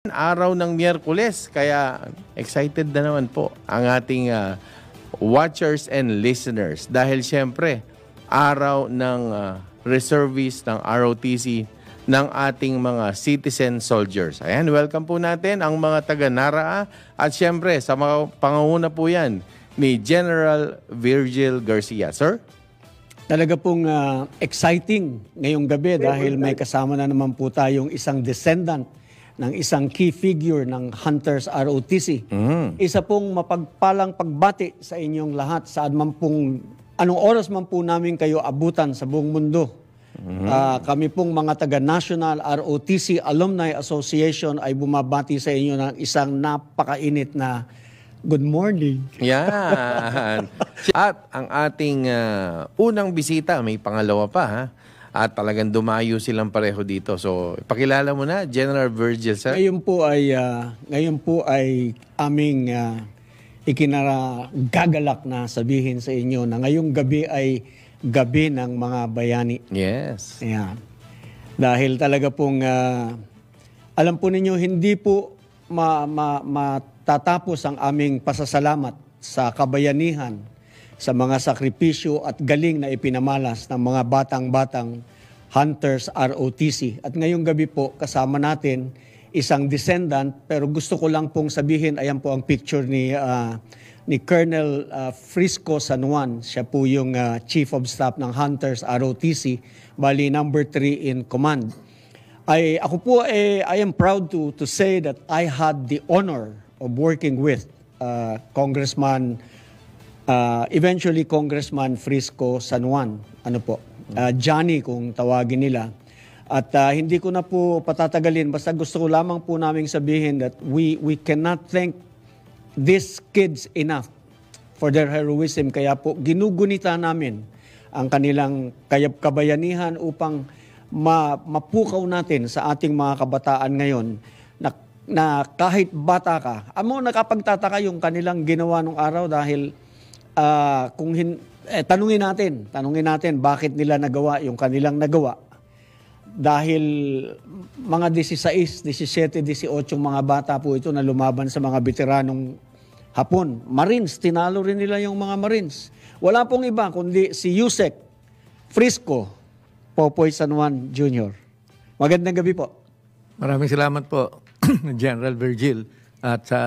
Araw ng Miyerkules, kaya excited na naman po ang ating watchers and listeners dahil siyempre araw ng reservist ng ROTC ng ating mga citizen soldiers. Ayan, welcome po natin ang mga taga-Naraa at siyempre sa mga pangunguna po yan ni General Virgil Garcia. Sir? Talaga pong exciting ngayong gabi dahil may kasama na naman po tayong isang descendant ng isang key figure ng Hunters ROTC. Isa pong mapagpalang pagbati sa inyong lahat saan man pong, anong oras man po namin kayo abutan sa buong mundo. Kami pong mga taga-National ROTC Alumni Association ay bumabati sa inyo ng isang napakainit na good morning. Yan. At ang ating unang bisita, may pangalawa pa ha. At talagang dumayo silang pareho dito. So, pakilala mo na, General Virgil, sir. Ngayon po ay aming ikinagagalak na sabihin sa inyo na ngayong gabi ay gabi ng mga bayani. Yes. Ayan. Dahil talaga pong, alam po ninyo, hindi po matatapos ang aming pasasalamat sa kabayanihan, sa mga sakripisyo at galing na ipinamalas ng mga batang-batang Hunters ROTC. At ngayong gabi po, kasama natin isang descendant, pero gusto ko lang pong sabihin, ayan po ang picture ni Colonel Frisco San Juan. Siya po yung Chief of Staff ng Hunters ROTC, bali number 3 in command. Ako po, I am proud to say that I had the honor of working with eventually Congressman Frisco San Juan, Johnny kung tawagin nila. At hindi ko na po patatagalin, basta gusto ko lamang po naming sabihin that we cannot thank these kids enough for their heroism. Kaya po ginugunita namin ang kanilang kabayanihan upang mapukaw natin sa ating mga kabataan ngayon na kahit bata ka, nakapagtataka yung kanilang ginawa nung araw dahil tanungin natin bakit nila nagawa yung kanilang nagawa. Dahil mga 16, 17, 18 mga bata po ito na lumaban sa mga veteranong Hapon. Marines, tinalo rin nila yung mga Marines. Wala pong iba kundi si Yusek Frisco Popoy San Juan Jr. Magandang gabi po. Maraming salamat po, General Virgil. At sa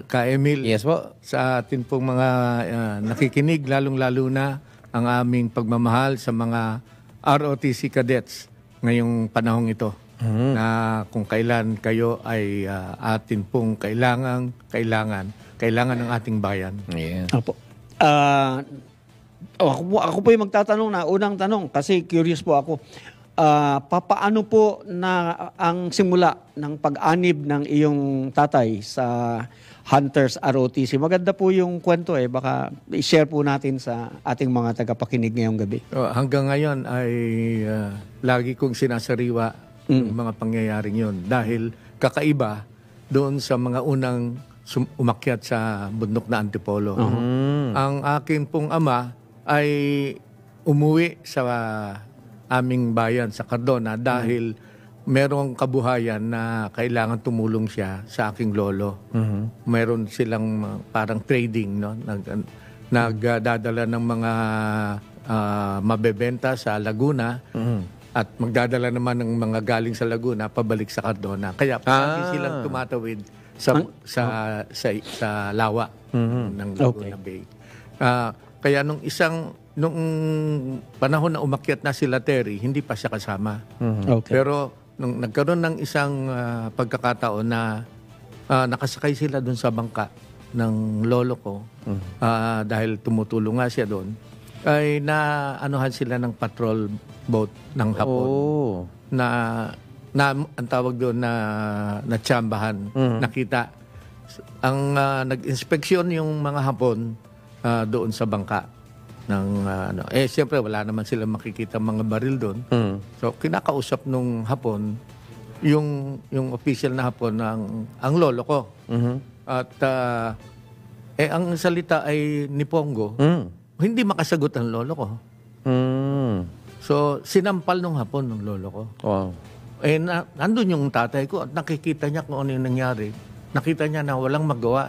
ka-Emil, Yes po. sa atin pong mga nakikinig, lalong-lalo na ang aming pagmamahal sa mga ROTC cadets ngayong panahong ito. Na kung kailan kayo ay atin pong kailangan ng ating bayan. Yeah. Apo. Ako po yung magtatanong na unang tanong kasi curious po ako. Papaano po na ang simula ng pag-anib ng iyong tatay sa Hunters ROTC? Maganda po yung kwento baka i-share po natin sa ating mga tagapakinig ngayong gabi. Hanggang ngayon ay lagi kong sinasariwa yung mga pangyayaring yun dahil kakaiba doon sa mga unang umakyat sa bundok na Antipolo. Ang akin pong ama ay umuwi sa aming bayan sa Cardona dahil merong kabuhayan na kailangan tumulong siya sa aking lolo. Meron silang parang trading, no? Nagdadala ng mga mabebenta sa Laguna at magdadala naman ng mga galing sa Laguna pabalik sa Cardona. Kaya palagi silang tumatawid sa lawa ng Laguna Bay. Kaya nung panahon na umakyat na sila Terry, hindi pa siya kasama. Pero nung nagkaroon ng isang pagkakataon na nakasakay sila doon sa bangka ng lolo ko, dahil tumutulong nga siya doon, ay naanuhan sila ng patrol boat ng Hapon. Ang tawag doon na tsambahan, nakita. Ang nag-inspeksyon yung mga Hapon doon sa bangka. Siyempre wala naman sila makikita mga baril doon. So kinakausap nung Hapon yung official na Hapon ang lolo ko. At ang salita ay Nipongo. Hindi makasagot ang lolo ko. So sinampal nung Hapon ng lolo ko. Wow. Nandun yung tatay ko at nakikita niya kung ano yung nangyari. Nakita niya na walang magawa.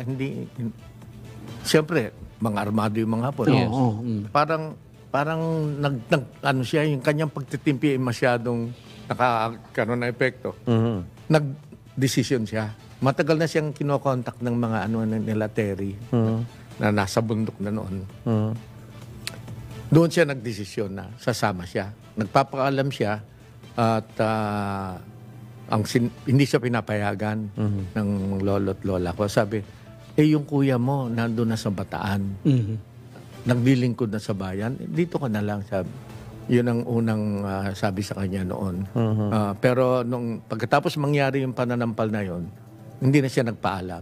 Siyempre, mga armado yung mga Hapon. Yes. Parang ano siya, yung kanyang pagtitimpi ay masyadong nakakaroon na epekto. Nag-decision siya. Matagal na siyang kinokontak ng mga nila Terry na nasa bundok na noon. Doon siya nagdesisyon na sasama siya. Nagpapaalam siya at hindi siya pinapayagan ng lolo't lola ko. Sabi, yung kuya mo nandun na sa Bataan. Naglilingkod na sa bayan. Dito ka na lang, sabi. Yun ang unang sabi sa kanya noon. Pero nung pagkatapos mangyari yung pananampal na yon, hindi na siya nagpaalam.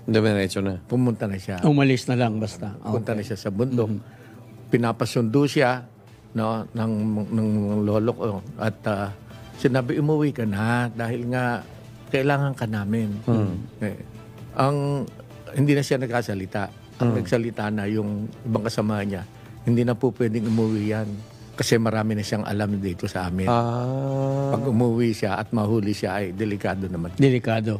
Diretso na. Pumunta na siya. Umalis na lang basta. Punta na siya sa bundok. Pinapasundo siya ng lolo ko. At sinabi, umuwi ka na dahil nga kailangan ka namin. Hindi na siya nagkasalita. Ang nagsalita na yung ibang kasama niya, hindi na po pwedeng umuwi yan. Kasi marami na siyang alam dito sa amin. Pag umuwi siya at mahuli siya, ay delikado naman. Delikado.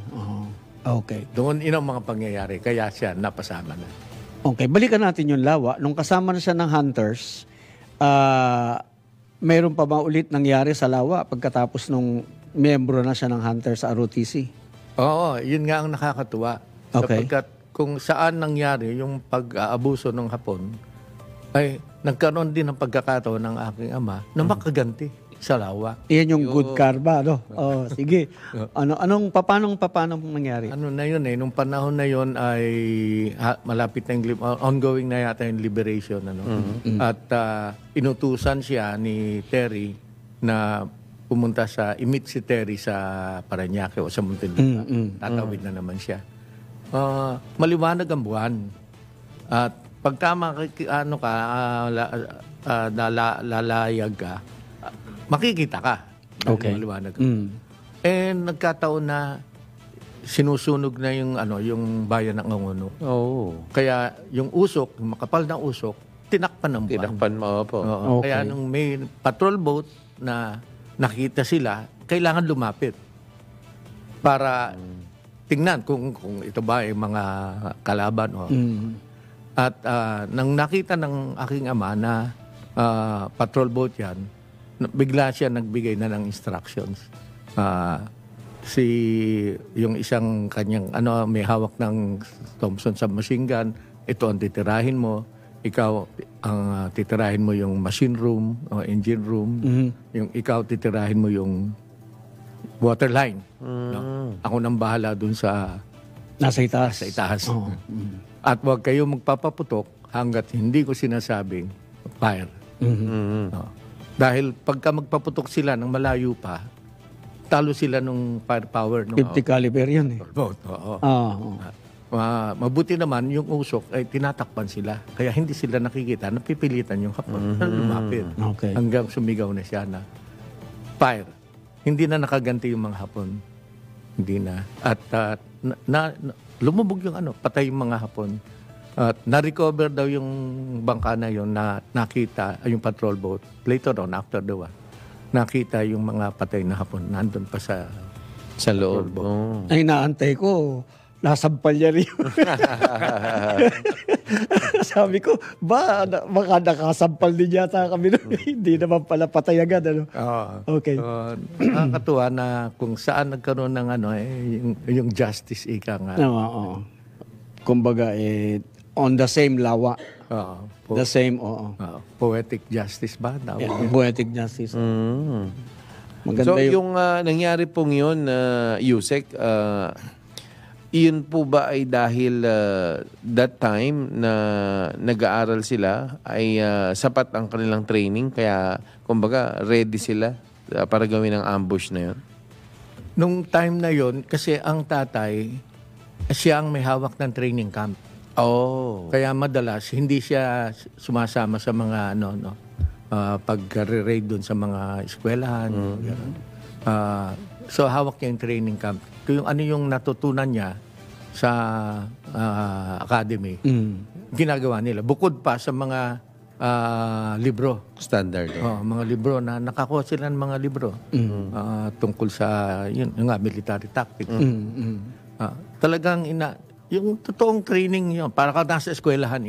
Okay. Doon ang mga pangyayari. Kaya siya napasama na. Okay, balikan natin yung lawa. Nung kasama na siya ng hunters, mayroon pa ba ulit nangyari sa lawa pagkatapos nung miyembro na siya ng hunters sa ROTC? Oo, yun nga ang nakakatuwa. Okay. Sapagkat kung saan nangyari yung pag-aabuso ng Hapon, ay nagkaroon din ng pagkakataon ng aking ama na makaganti sa lawa. Iyan yung good karma, no? Oh, sige. Paano nangyari? Ano na yun nung panahon na yun ay malapit na yung ongoing na yata yung liberation. At inutusan siya ni Terry na pumunta imit si Terry sa Parañaque o sa Muntinlupa. Tatawid na naman siya. Maliwanag ang buwan. At pagka lalayag ka, makikita ka. Okay. Maliwanag. Nagkataon na sinusunog na yung bayan ng Angono. Kaya yung usok, yung makapal na usok, tinakpan ng buwan. Tinakpan mo po. Okay. Kaya nung may patrol boat na nakita sila, kailangan lumapit para tingnan kung ito ba ay mga kalaban. At nang nakita ng aking ama na patrol boat yan, bigla siya nagbigay na ng instructions. Yung isang kanyang may hawak ng Thompson submachine gun, ito ang titirahin mo. Ikaw ang titirahin mo yung machine room o engine room. Yung ikaw titirahin mo yung water line. No? Ako nang bahala dun sa Nasa itaas. sa itaas. At huwag kayo magpapaputok hanggat hindi ko sinasabing fire. No? Dahil pagka magpaputok sila ng malayo pa, talo sila nung firepower. 50 caliber yan eh. Mabuti naman yung usok ay tinatakpan sila. Kaya hindi sila nakikita, napipilitan yung Hapon na lumapit. Okay. Hanggang sumigaw na siya na fire. Hindi na nakaganti yung mga Hapon. Hindi na. At lumubog yung patay yung mga Hapon. At na-recover daw yung bangka na yun na nakita, yung patrol boat. Later on, after the war, nakita yung mga patay na Hapon. Nandun pa sa loob. Ay, naantay ko, nasampal niya rin. Sabi ko, baka nakasampal din yata kami. Hindi naman pala patay agad. Okay. Nakakatuwa na kung saan nagkaroon ng yung justice ika nga. Kumbaga, on the same lawa. The same, Poetic justice ba? Poetic justice. So, yung nangyari pong yun, Yusek, iyon po ba ay dahil that time na nag-aaral sila ay sapat ang kanilang training kaya kumbaga ready sila para gawin ang ambush na yun? Nung time na yun, kasi ang tatay, siya ang may hawak ng training camp. Kaya madalas hindi siya sumasama sa mga pag-raid doon sa mga eskwelahan. So hawak niya yung training camp. Kung yung natutunan niya sa academy, ginagawa nila. Bukod pa sa mga libro. Standard. Mga libro na nakakuha sila ng mga libro tungkol sa yun nga, military tactics. Talagang yung totoong training yun, para ka nasa eskwelahan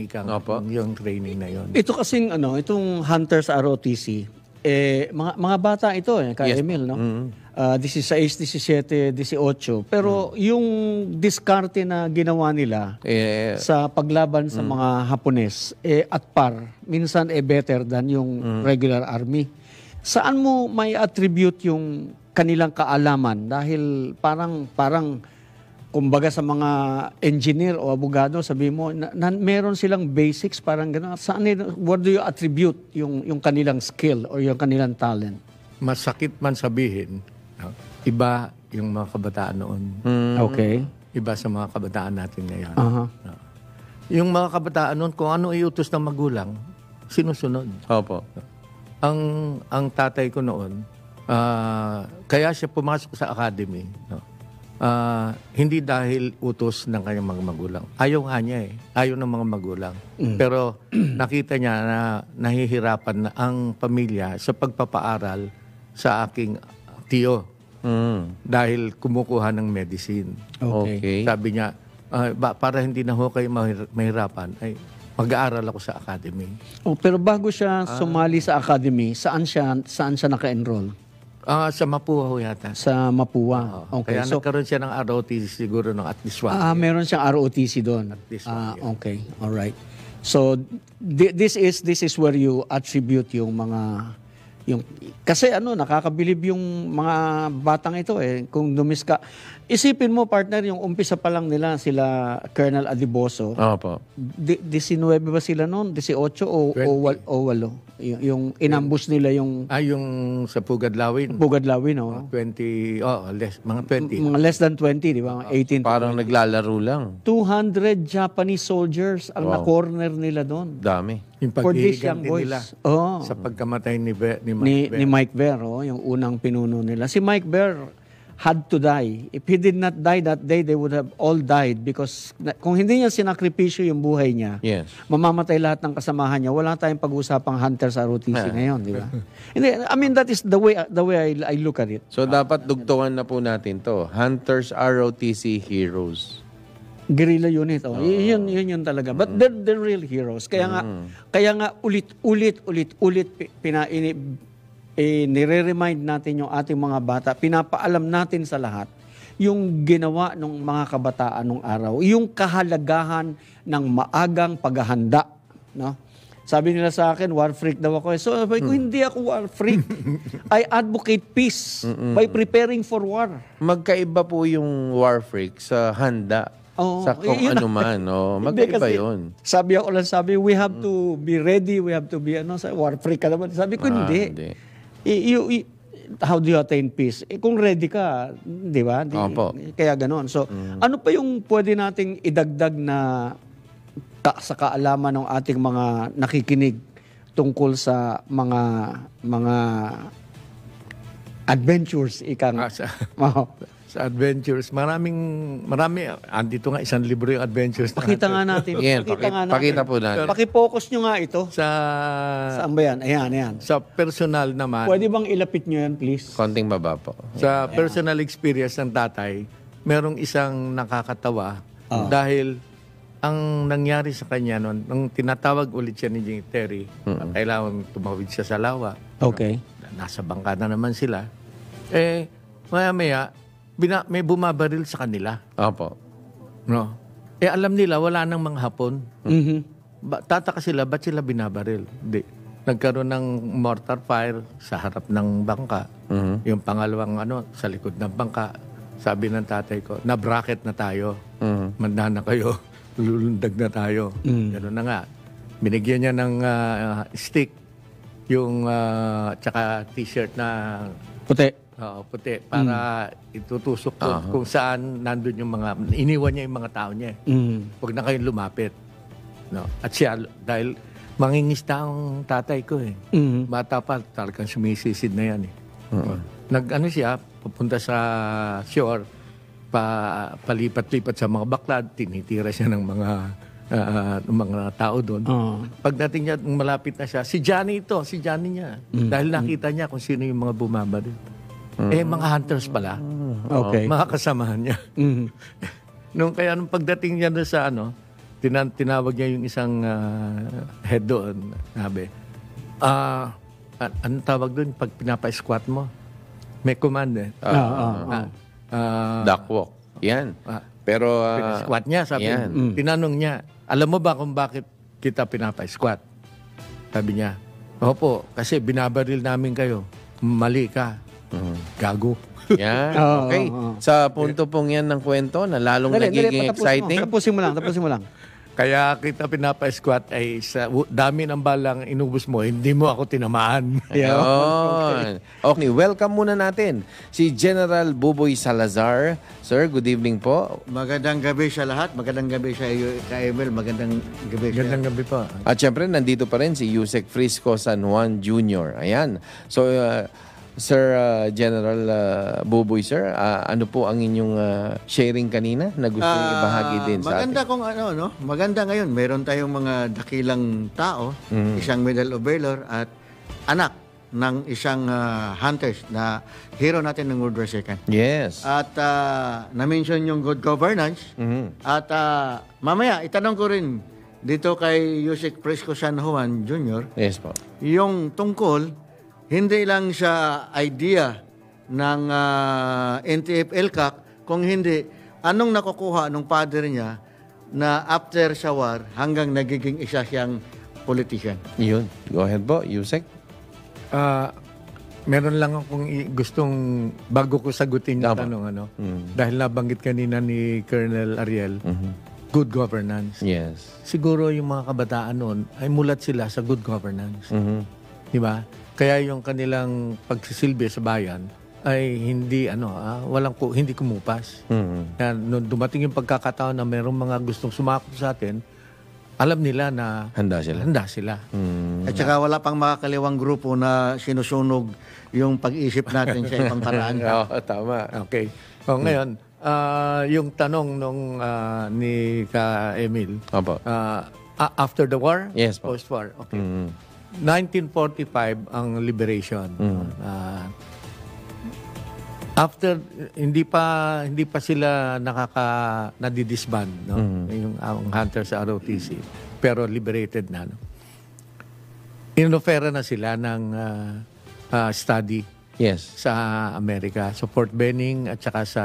yung training na yun. Ito kasing itong Hunters ROTC, mga bata ito kay Emil, no? 16, 17, 18. Pero yung diskarte na ginawa nila sa paglaban sa mga Hapones, at par, minsan better than yung regular army. Saan mo may attribute yung kanilang kaalaman? Dahil parang kumbaga sa mga engineer o abogado, sabi mo, meron silang basics, parang gano'n. What do you attribute yung kanilang skill or yung kanilang talent? Masakit man sabihin, iba yung mga kabataan noon. Okay. Iba sa mga kabataan natin ngayon. Yung mga kabataan noon, kung ano iutos ng magulang, sinusunod. Opo. Ang tatay ko noon, kaya siya pumasok sa academy, hindi dahil utos ng kanyang mga magulang. Ayaw nga niya Ayaw ng mga magulang. Pero nakita niya na nahihirapan na ang pamilya sa pagpapaaral sa aking tiyo. Dahil kumukuha ng medicine. Okay. Sabi niya, para hindi na ho kayo mahirapan, ay mag-aaral ako sa academy. Pero bago siya sumali sa academy, saan siya naka-enroll? Sa Mapua ho yata. Sa Mapua. Okay. Kaya nagkaroon siya ng ROTC siguro ng at least 1 year. Meron siyang ROTC doon. At least 1 year. Okay. All right. So this is where you attribute yung mga kasi nakakabilib yung mga batang ito kung dumiska. Isipin mo, partner, yung umpisa pa lang nila sila Colonel Adiboso. Opo. 19 ba sila noon? 18 o 8? Yung inambush nila yung yung sa Pugadlawin. Pugadlawin, no? 20, mga 20. Mga less than 20, di ba? 18. Parang naglalaro lang. 200 Japanese soldiers ang na-corner nila doon. Dami. Yung For these young paghihiganti boys. nila Oh. sa pagkamatay ni Mike Ver. Ni Mike Ver, yung unang pinuno nila. Si Mike Ver had to die. If he did not die that day, they would have all died because kung hindi niya sinakripisyo yung buhay niya, mamamatay lahat ng kasamahan niya. Wala tayong pag-usapang Hunters ROTC ngayon, di ba? Hindi, I mean, that is the way I look at it. So, dapat dugtungan na po natin to. Hunters ROTC Heroes. Guerrilla unit. Yun talaga. But they're real heroes. Kaya nga ulit nire-remind natin yung ating mga bata, pinapaalam natin sa lahat yung ginawa ng mga kabataan nung araw, yung kahalagahan ng maagang paghahanda, no? Sabi nila sa akin, war freak daw ako. So, sabi ko, hindi ako war freak. I advocate peace by preparing for war. Magkaiba po yung war freak sa handa. Sa kung ano man. Magkaiba yun. Sabi, we have to be ready, we have to be, sa war freak ka naman. Sabi ko, hindi. How do you attain peace? Kung ready ka, di ba? Kaya ganoon. So, ano pa yung pwede nating idagdag na sa kaalaman ng ating mga nakikinig tungkol sa mga adventures, sa adventures, marami, andito nga isang libro yung adventures. Pakita nga natin. Pakita po natin. Paki-focus nyo nga ito. Saan ba yan? Ayan. Sa personal naman. Pwede bang ilapit nyo yan, please? Konting baba po. Sa personal experience ng tatay, merong isang nakakatawa dahil ang nangyari sa kanya noon, nung tinatawag ulit siya ni Terry, kailangan tumawid siya sa lawa. Okay. Nasa bangka na naman sila. Maya-maya, may bumabaril sa kanila. Opo. No? Alam nila, wala nang mga Hapon. Tataka sila, ba't sila binabaril? Hindi. Nagkaroon ng mortar fire sa harap ng bangka. Yung pangalawang sa likod ng bangka. Sabi ng tatay ko, na-bracket na tayo. Manda na kayo. Lulundag na tayo. Gano'n na nga. Binigyan niya ng stick. Yung tsaka t-shirt na puti. Puti. Para itutusok kung saan nandun yung mga, iniwan niya yung mga tao niya. Huwag na kayong lumapit. No? At siya, dahil mangingista ang tatay ko Bata pa, talagang sumisisid na yan siya, pupunta sa shore, palipat-lipat sa mga baklad, tinitira siya ng mga ng mga tao doon. Pagdating niya, malapit na siya, si Johnny niya. Dahil nakita niya kung sino yung mga bumabaril. Mga hunters pala. Okay. Mga kasamahan niya. Nung pagdating niya doon sa tinawag niya yung isang head doon. Sabi, anong tawag doon pag pinapa-squat mo? May command Duckwalk. Yan. Pero, squat niya, sabi. Tinanong niya, alam mo ba kung bakit kita pinapa-squat? Sabi niya, opo, kasi binabaril namin kayo. Mali ka. Gago. yan. Okay. Sa punto pong yan ng kwento na lalong nagiging exciting. Tapusin mo lang. Kaya kita pinapa-squat ay sa dami ng balang inubos mo, hindi mo ako tinamaan. Ayun. Okay, welcome muna natin si General Buboy Salazar. Sir, good evening po. Magandang gabi sa lahat. Magandang gabi sa iyo, Emil. Magandang gabi sa Gandang gabi pa. At syempre, nandito pa rin si Yusek Frisco San Juan Jr. Ayan. So, Sir General Buboy, sir, ano po ang inyong sharing kanina na gusto nyo ibahagi din sa maganda atin? kung maganda ngayon. Meron tayong mga dakilang tao, isang Medal of Valor at anak ng isang hunters na hero natin ng World War II. Yes. At na-mention yung good governance. At mamaya, itanong ko rin dito kay Yusek Frisco San Juan Jr. Yes po. yung tungkol hindi lang sa idea ng NTF-ELCAC, kung hindi, anong nakukuha ng father niya na after sa war hanggang nagiging isa siyang politician. Yun. Go ahead po, Yusek. Meron lang akong gustong, bago ko sagutin yung tanong, dahil nabanggit kanina ni Colonel Ariel, good governance. Yes. Siguro yung mga kabataan noon ay mulat sila sa good governance. Di ba? Kaya yung kanilang pagsisilbi sa bayan ay hindi hindi kumupas. Kaya nung dumating yung pagkakataon na mayroong mga gustong sumakop sa atin, alam nila na Handa sila. At saka wala pang makakaliwang grupo na sinusunog yung pag-isip natin sa ibang paraan. Oo, tama. Okay. So, ngayon, yung tanong nung ni Ka Emil, Opo. after the war? Yes po. Post-war. Okay. 1945 ang liberation. After hindi pa sila nadidisband, yung ang hunters sa ROTC, pero liberated na. Inofera na sila ng study Yes. sa Amerika, sa Fort Benning at saka sa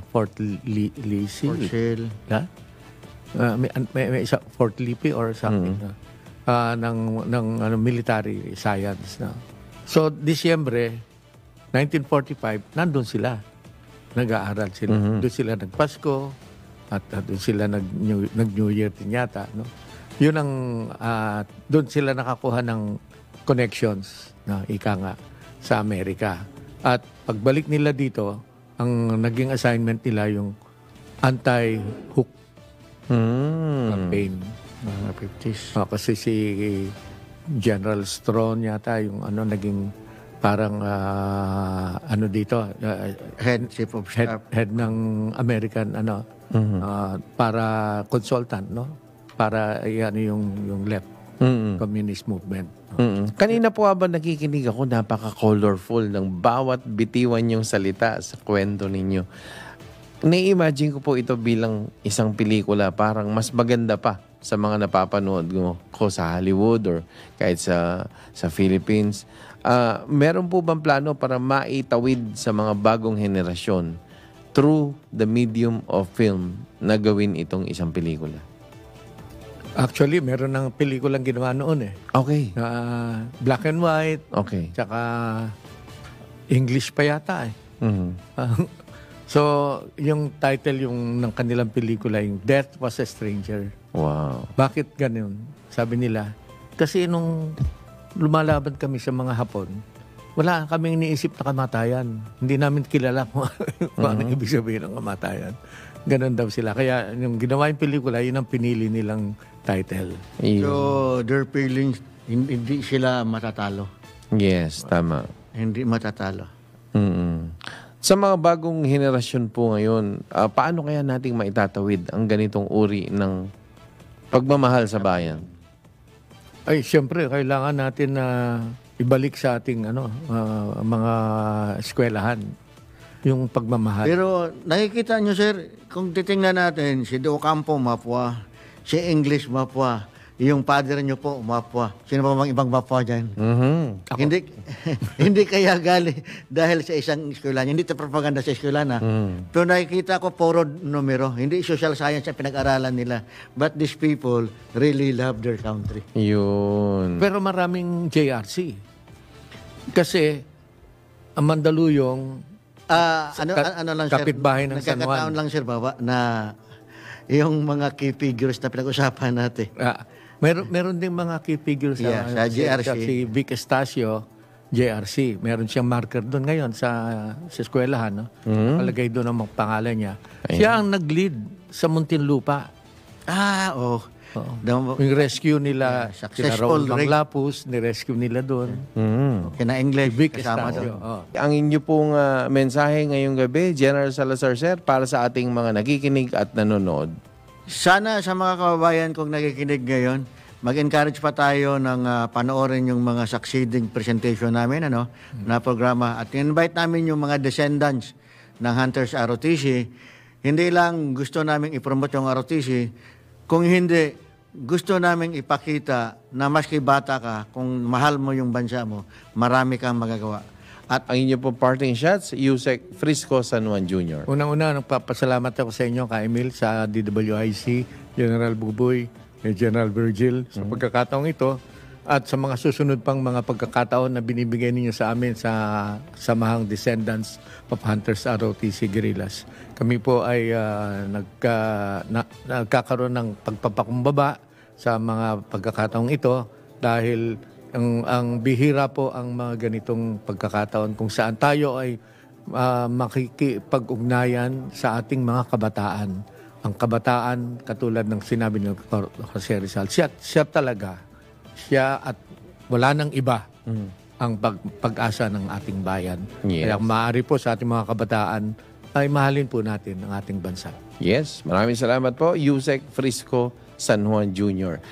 Fort Lee. Fort Sill. May isa, Fort Lippe or something ng military science na. So Disyembre 1945 nandun sila, nag-aaral sila. Doon sila nagpasko at doon sila nag-New Year din yata, no? Yun ang doon sila nakakuha ng connections na ika nga sa Amerika. At pagbalik nila dito, ang naging assignment nila yung anti-hook campaign. Mga 50s. Kasi si General Strawn yata yung naging parang dito Head Chief of Staff. head ng American para consultant, no, para yung left communist movement. Kanina po habang nakikinig ako, napaka-colorful ng bawat bitiwan yung salita sa kwento ninyo. Na-imagine ko po ito bilang isang pelikula, parang mas maganda pa sa mga napapanood ko sa Hollywood or kahit sa Philippines. Meron po bang plano para maitawid sa mga bagong henerasyon through the medium of film na gawin itong isang pelikula? Actually, meron ng pelikulang ginawa noon Okay. black and white, Okay. tsaka English pa yata So, yung title ng kanilang pelikula, yung Death Was a Stranger. Wow. Bakit ganun? Sabi nila, kasi nung lumalaban kami sa mga Hapon, wala kaming iniisip na kamatayan. Hindi namin kilala kung ano ibig sabihin ng kamatayan. Ganon daw sila. Kaya yung ginawa yung pelikula, yun ang pinili nilang title. So, their feelings, hindi sila matatalo. Yes, tama. Hindi matatalo. Sa mga bagong henerasyon po ngayon, paano kaya nating maitatawid ang ganitong uri ng Pagmamahal sa bayan. Ay, siyempre, kailangan natin na ibalik sa ating mga eskwelahan yung pagmamahal. Pero nakikita nyo, sir, kung titingnan natin, si Do Campo, mapwa. Si English, mapwa. Yung padre nyo po, mapwa. Sino pa mga ibang mapwa dyan? Hindi, hindi kaya dahil sa isang eskwelahan. Hindi ito propaganda sa eskwelahan. Pero nakikita ko puro numero. Hindi social science ang pinag-aralan nila. But these people really love their country. Yun. Pero maraming JRC. Kasi ang Mandaluyong, Ano lang, sir? kapitbahay ng San Juan. Nagkakataon lang, sir, baba, na yung mga key figures na pinag-usapan natin. meron ding mga key figures Sa JRC. Si Vic Estacio, JRC. Meron siyang marker doon ngayon sa eskwelahan. No? Palagay doon ang pangalan niya. Siya ang nag-lead sa Muntinlupa. Oo. Yung rescue nila, kina Successful Raul Manglapus, ni-rescue nila doon. Kina English, Vic kasama Estacio. doon. Ang inyo pong mensahe ngayong gabi, General Salazar, sir, para sa ating mga nakikinig at nanonood. Sana sa mga kababayan kong nakikinig ngayon, mag-encourage pa tayo ng panoorin yung mga succeeding presentation namin na programa. At invite namin yung mga descendants ng Hunters ROTC. Hindi lang gusto namin i-promote yung ROTC, kung hindi, gusto namin ipakita na maski bata ka, kung mahal mo yung bansa mo, marami kang magagawa. At ang inyo pong parting shots, Yusek Frisco San Juan Jr. Unang-una, nagpapasalamat ako sa inyo, Ka Emil, sa DWIC, General Buboy, General Virgil, sa pagkakataong ito, at sa mga susunod pang mga pagkakataon na binibigay ninyo sa amin sa Samahang Descendants of Hunters ROTC Guerrillas. Kami po ay nagkakaroon ng pagpapakumbaba sa mga pagkakataong ito dahil ang bihira po ang mga ganitong pagkakataon kung saan tayo ay makikipag-ugnayan sa ating mga kabataan. Ang kabataan, katulad ng sinabi ni Jose Rizal, siya talaga, siya at wala nang iba ang pag-asa ng ating bayan. Yes. Kaya maaari po sa ating mga kabataan ay mahalin po natin ang ating bansa. Yes, maraming salamat po, Yusek Frisco San Juan Jr.